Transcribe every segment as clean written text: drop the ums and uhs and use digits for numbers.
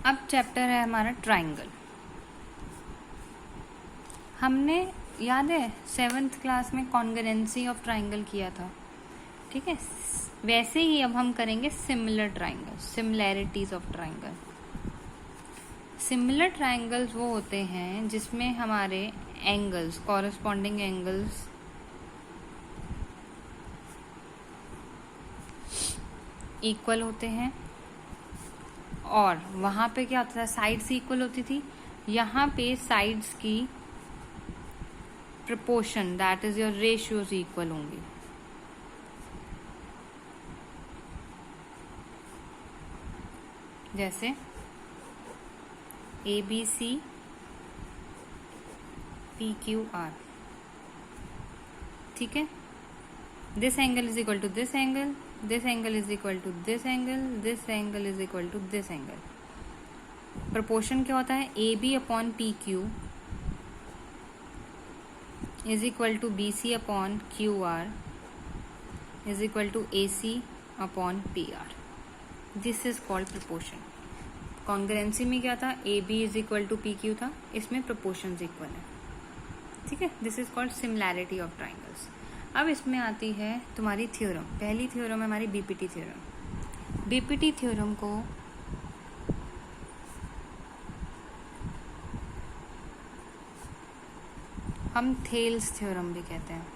अब चैप्टर है हमारा ट्राइंगल। हमने याद है 7th क्लास में कॉन्ग्रुएंसी ऑफ ट्राइंगल किया था, ठीक है। वैसे ही अब हम करेंगे similar triangle, similarities of triangle. Similar triangles वो होते हैं जिसमें हमारे एंगल्स, कॉरस्पॉन्डिंग एंगल्स इक्वल होते हैं, और वहाँ पे क्या होता था, साइड्स इक्वल होती थी। यहाँ पे साइड्स की proportion, that is your ratios, equal होंगी। जैसे ABC PQR, ठीक है। This angle is equal to this angle, this angle is equal to this angle, this angle is equal to this angle. Proportion क्या होता है, AB upon PQ is equal to BC upon QR is equal to AC upon PR। This is called proportion. Congruency में क्या था, AB is equal to PQ था, इसमें proportions equal है, ठीक है। This is called similarity of triangles. अब इसमें आती है तुम्हारी थ्योरम। पहली थ्योरम है हमारी BPT थ्योरम। BPT थ्योरम को हम थेल्स थ्योरम भी कहते हैं।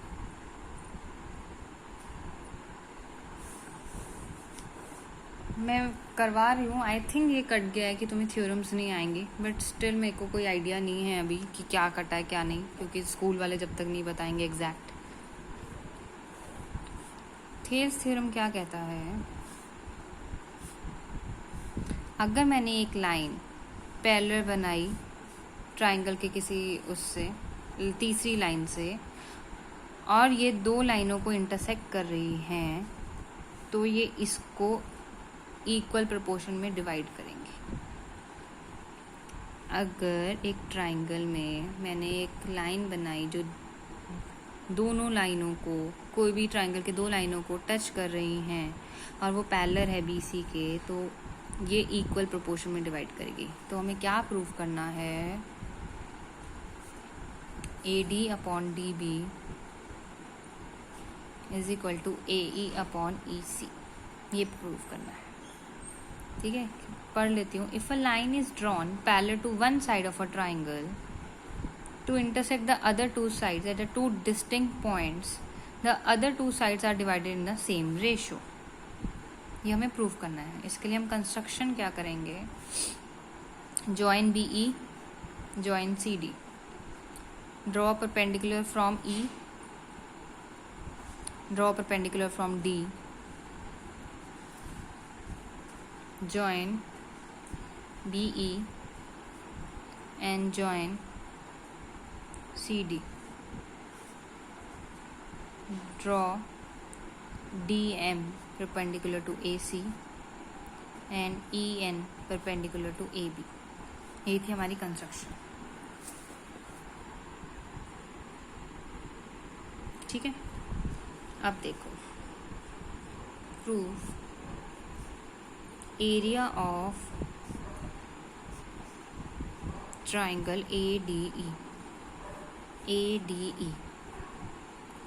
मैं करवा रही हूँ, आई थिंक ये कट गया है कि तुम्हें थ्योरम्स नहीं आएंगी, बट स्टिल मेरे को कोई आइडिया नहीं है अभी कि क्या कटा है क्या नहीं, क्योंकि स्कूल वाले जब तक नहीं बताएंगे एग्जैक्ट। थेल्स थ्योरम क्या कहता है, अगर मैंने एक लाइन पैरेलल बनाई ट्राइंगल के किसी उससे, तीसरी लाइन से, और ये दो लाइनों को इंटरसेक्ट कर रही हैं, तो ये इसको इक्वल प्रोपोर्शन में डिवाइड करेंगे। अगर एक ट्राइंगल में मैंने एक लाइन बनाई जो दोनों लाइनों को, कोई भी ट्राइंगल के दो लाइनों को टच कर रही हैं और वो पैरेलल है BC के, तो ये इक्वल प्रोपोर्शन में डिवाइड करेगी। तो हमें क्या प्रूव करना है, AD upon DB is equal to AE upon EC, ये प्रूव करना है, ठीक है। पढ़ लेती हूँ। If a line is drawn parallel to one side of a triangle to intersect the other two sides at the two distinct points, the other two sides are divided in the same ratio। ये हमें prove करना है। इसके लिए हम construction क्या करेंगे, join BE, join CD, draw perpendicular from E, draw perpendicular from D, join BE and join CD, draw DM perpendicular to AC and EN perpendicular to AB। ये थी हमारी कंस्ट्रक्शन, ठीक है। अब देखो, proof area of triangle ADE। ADE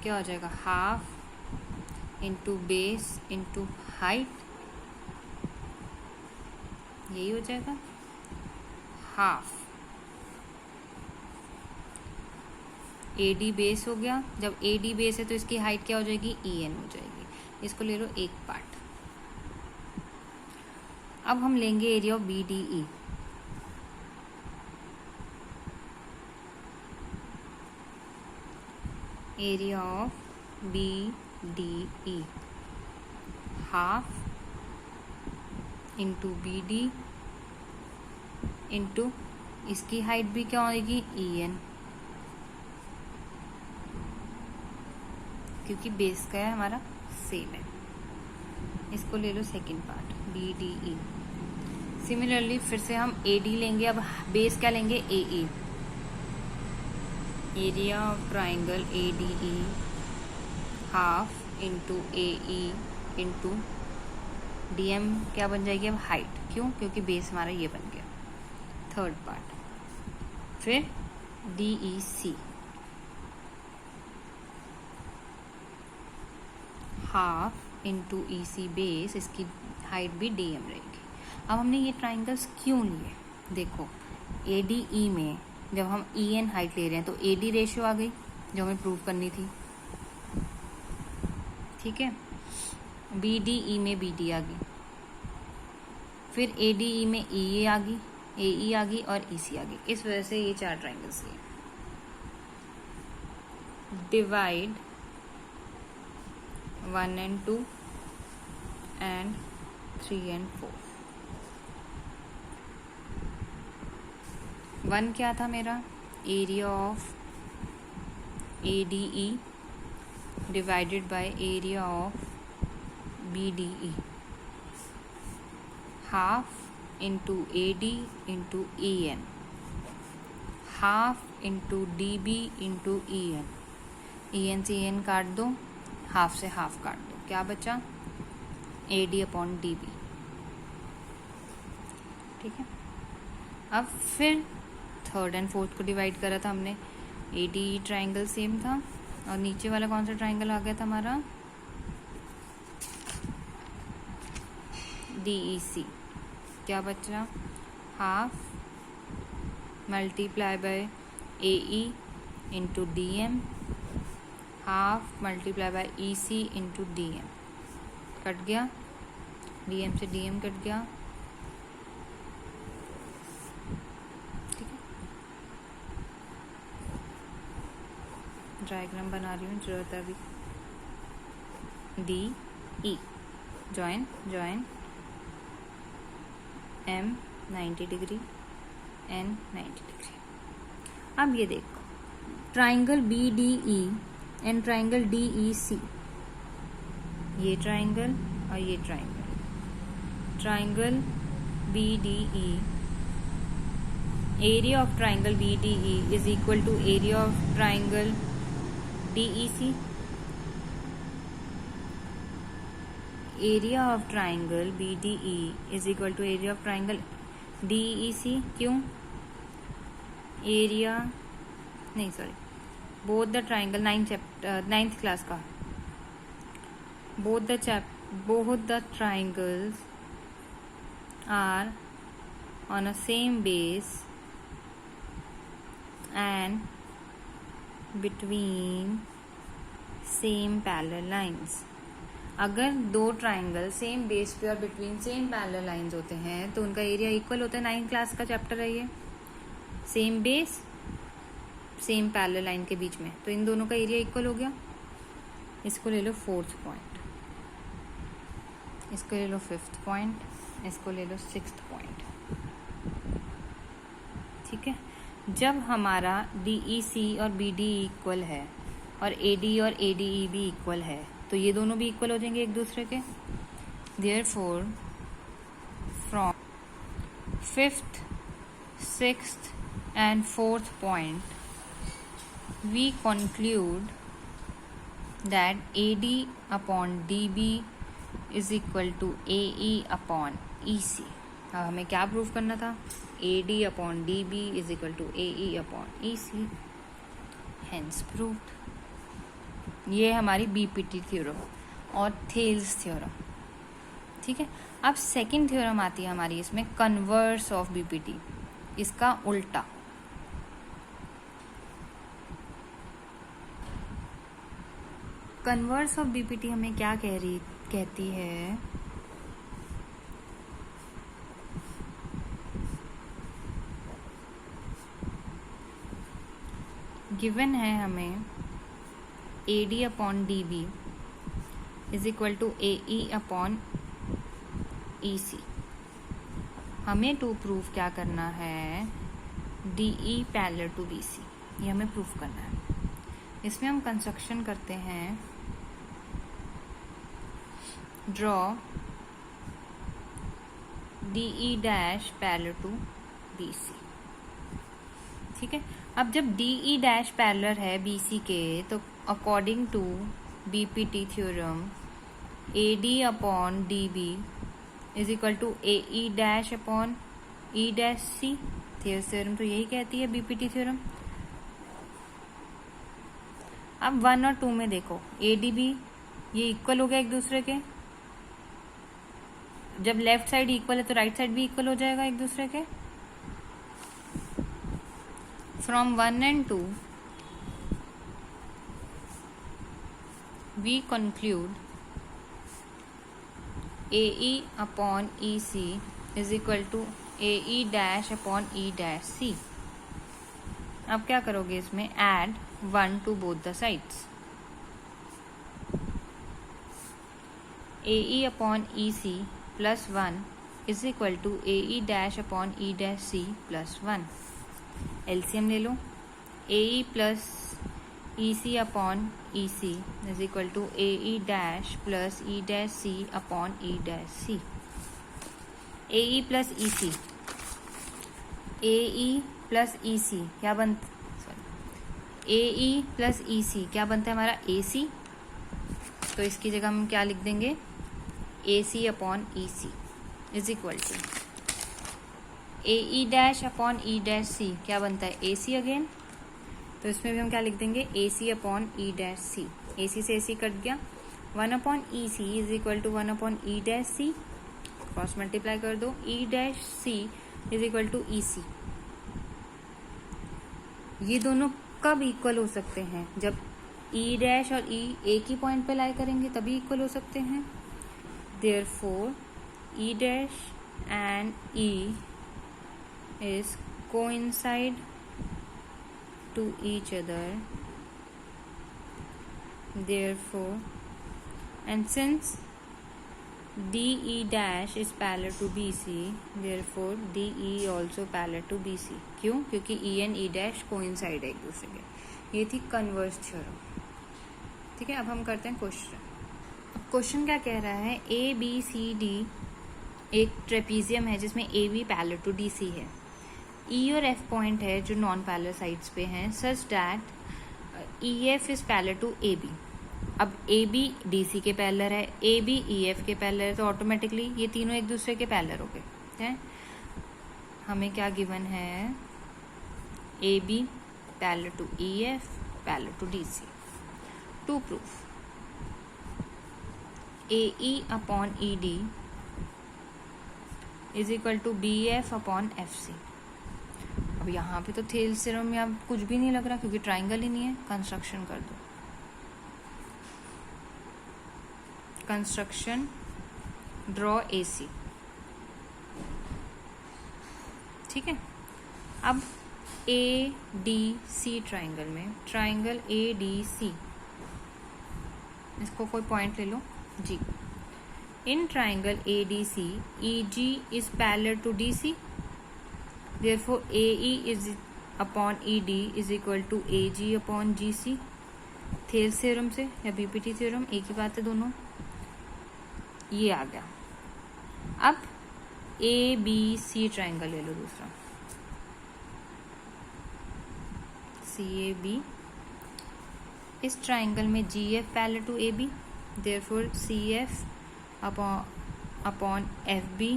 क्या हो जाएगा, half into base into height, यही हो जाएगा हाफ। AD बेस हो गया, जब AD बेस है तो इसकी हाइट क्या हो जाएगी, EN हो जाएगी। इसको ले लो एक पार्ट। अब हम लेंगे area of BDE। Area of BDE half into BD into इसकी हाइट भी क्या होगी, EN, क्योंकि बेस का है हमारा सेम है। इसको ले लो सेकंड पार्ट BDE। सिमिलरली फिर से हम AD लेंगे, अब बेस क्या लेंगे, AE। Area of triangle ADE half into AE into DM क्या बन जाएगी अब, हाइट। क्यों, क्योंकि बेस हमारा ये बन गया। थर्ड पार्ट, फिर DEC half into EC base, इसकी हाइट भी DM रहेगी। अब हमने ये ट्राइंगल्स क्यों लिए, देखो ADE में जब हम EN हाइट ले रहे हैं तो AD रेशियो आ गई जो हमें प्रूव करनी थी, ठीक है। BDE में BD आ गई, फिर ADE में EA आ गई, AE आ गई और EC आ गई। इस वजह से ये 4 ट्राइंगल्स लिए। Divide 1 and 2 and 3 and 4। 1 क्या था मेरा, area of ADE divided by area of BDE, half into AD into EN, half into DB into EN से EN काट दो, हाफ से हाफ काट दो, क्या बचा, AD अपॉन DB, ठीक है। अब फिर थर्ड एंड फोर्थ को डिवाइड करा था हमने, ADE ट्राइंगल सेम था, और नीचे वाला कौन सा ट्राइंगल आ गया था हमारा, DEC, क्या बचा, half multiply by AE into DM, half multiply by EC into DM, cut गया, DM से DM कट गया, ठीक है। डायग्राम बना रही हूँ, जरूरत है अभी। DE join M 90 degree, N 90 degree. अब ये देखो, triangle BDE and triangle DEC, ये ट्राइंगल और ये triangle, triangle BDE, area of triangle BDE is equal to area of triangle DEC, area of triangle BDE is equal to area of triangle DEC, क्यों, एरिया नहीं sorry, both the triangle 9th class का, both the triangles are on a same base and between same parallel lines। अगर दो triangle same base पे और between same parallel lines होते हैं तो उनका एरिया इक्वल होता है। 9th क्लास का चैप्टर है ये, same base same parallel line के बीच में, तो इन दोनों का एरिया इक्वल हो गया। इसको ले लो 4th पॉइंट, इसको ले लो 5th पॉइंट, इसको ले लो 6th पॉइंट, ठीक है। जब हमारा DEC और BDE इक्वल है और AD और ADE भी इक्वल है तो ये दोनों भी इक्वल हो जाएंगे एक दूसरे के। Therefore from 5th, 6th and 4th point we conclude that AD upon DB is equal to AE upon EC। अब हमें क्या प्रूव करना था, AD upon DB is equal to AE upon EC, hence proved। ये हमारी BPT theorem और Thales theorem, ठीक है। अब सेकंड थ्योरम आती है हमारी इसमें, कन्वर्स ऑफ BPT, इसका उल्टा। कन्वर्स ऑफ BPT हमें क्या कहती है, गिवन है हमें AD upon DB is equal to AE upon EC। हमें टू प्रूफ क्या करना है, DE पैरेलल टू BC, ये हमें प्रूफ करना है। इसमें हम कंस्ट्रक्शन करते हैं, draw DE dash parallel to BC, ठीक है। अब जब DE डैश पैरेलल है BC के तो according to BPT theorem AD upon DB is equal to AE dash upon E dash C. Thales theorem तो यही कहती है, बीपीटी थ्योरम। अब 1 और 2 में देखो, ए डी बी ये इक्वल हो गया एक दूसरे के। जब लेफ्ट साइड इक्वल है तो राइट साइड भी इक्वल हो जाएगा एक दूसरे के। From 1 and 2 we conclude AE upon EC is equal to AE dash upon E dash C। अब क्या करोगे इसमें, add 1 to both the sides। AE upon EC plus 1 is equal to AE dash upon E dash C plus 1। LCM ले लो, AE plus EC upon EC is equal to AE dash plus E dash C upon E dash C। AE plus EC, AE plus EC क्या बनता, AE plus EC क्या बनता है हमारा, AC। तो इसकी जगह हम क्या लिख देंगे, AC upon EC is equal to AE dash upon E dash C क्या बनता है, AC अगेन। तो इसमें भी हम क्या लिख देंगे, AC upon E dash C। AC से AC कट गया। 1 upon EC is equal to 1 upon E dash C। Cross multiply कर दो, E dash C is equal to EC। ये दोनों कब इक्वल हो सकते हैं, जब E डैश और E एक ही पॉइंट पे लाई करेंगे तभी इक्वल हो सकते हैं। Therefore E dash and E is coincide to each other, therefore, and since DE dash is parallel to BC, therefore DE also parallel to BC। क्यों, क्योंकि E and E dash coincide है एक दूसरे के। ये थी कन्वर्स थ्योरम। ठीक है, अब हम करते हैं क्वेश्चन। अब क्वेश्चन क्या कह रहा है, ABCD एक ट्रेपीजियम है जिसमें AB पैरेलल टू DC है। E और F पॉइंट है जो नॉन पैरेलल साइड्स पे हैं, such that EF is parallel to AB। अब AB DC के पैरेलल है, AB EF के पैरेलल है, तो ऑटोमेटिकली ये तीनों एक दूसरे के पैरेलल हो गए हैं। हमें क्या गिवन है, AB parallel to EF parallel to DC। To proof, AE upon ED is equal to BF upon FC। अब यहाँ पे तो थेल्स थ्योरम में अब कुछ भी नहीं लग रहा क्योंकि ट्राइंगल ही नहीं है। कंस्ट्रक्शन कर दो, कंस्ट्रक्शन ड्रॉ AC। ठीक है, अब ADC ट्राइंगल में, ट्राइंगल ADC, इसको कोई पॉइंट ले लो जी। In triangle ADC EG is parallel to DC, therefore AE is upon ED is equal to AG upon GC। Thales theorem से या बीपीटी थ्योरम एक ही बात है दोनों। ये आ गया। अब ABC ट्राइंगल ले लो दूसरा, CAB। इस ट्राइंगल में GF parallel to AB, therefore CF upon FB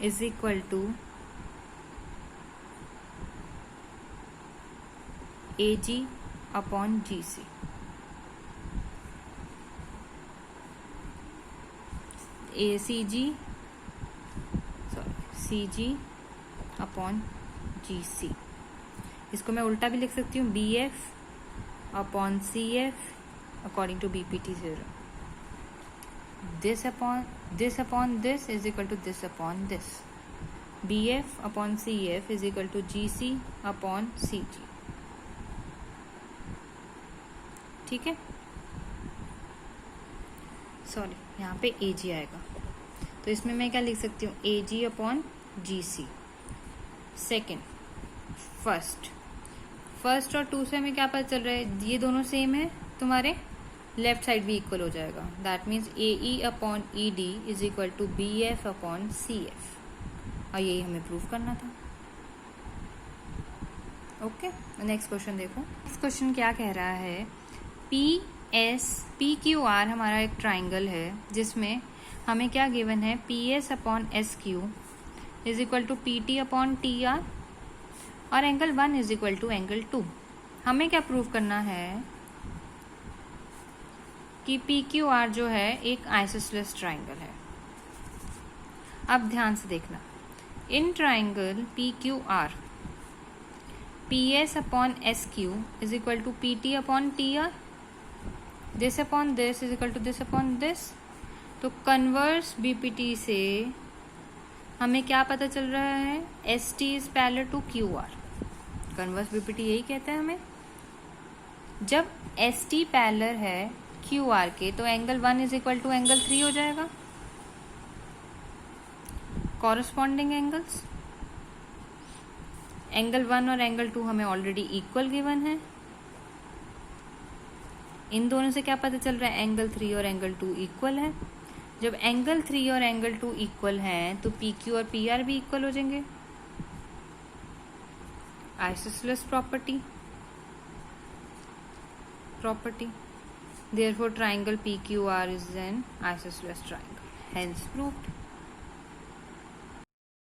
is equal to AG upon GC। CG upon GC। इसको मैं उल्टा भी लिख सकती हूँ, BF upon CF according to BPT theorem. This upon this is equal to this upon this। BF upon CF is equal to GC upon CG। ठीक है, sorry यहाँ पे AG आएगा, तो इसमें मैं क्या लिख सकती हूँ, AG upon GC। Second, first और 2 से हमें क्या पता चल रहा है, ये दोनों सेम है, तुम्हारे लेफ्ट साइड भी इक्वल हो जाएगा। That means AE upon ED is equal to BF upon CF, और यही हमें प्रूव करना था। ओके, नेक्स्ट क्वेश्चन देखो। नेक्स्ट क्वेश्चन क्या कह रहा है, PQR हमारा एक ट्राइंगल है जिसमें हमें क्या गिवन है, PS upon SQ is equal to P T upon T R और angle 1 is equal to angle 2। हमें क्या प्रूव करना है कि पी क्यू आर जो है एक आइसोसेलेस ट्राइंगल है। अब ध्यान से देखना, in triangle P Q R P S upon S Q is equal to P T upon T R, this upon this is equal to this upon this. तो converse BPT से हमें क्या पता चल रहा है, S T is parallel to Q R. Converse BPT यही कहता है हमें। जब एस टी पैरेलल है क्यू आर के तो angle 1 is equal to angle 3 हो जाएगा। कॉरस्पॉन्डिंग एंगल्स, एंगल 1 और एंगल 2 हमें ऑलरेडी इक्वल गिवन है। इन दोनों से क्या पता चल रहा है, एंगल 3 और एंगल 2 इक्वल है। जब एंगल 3 और एंगल 2 इक्वल हैं तो पी क्यू और पी आर भी इक्वल हो जाएंगे। Isosceles property therefore triangle PQR is an isosceles triangle, hence proved।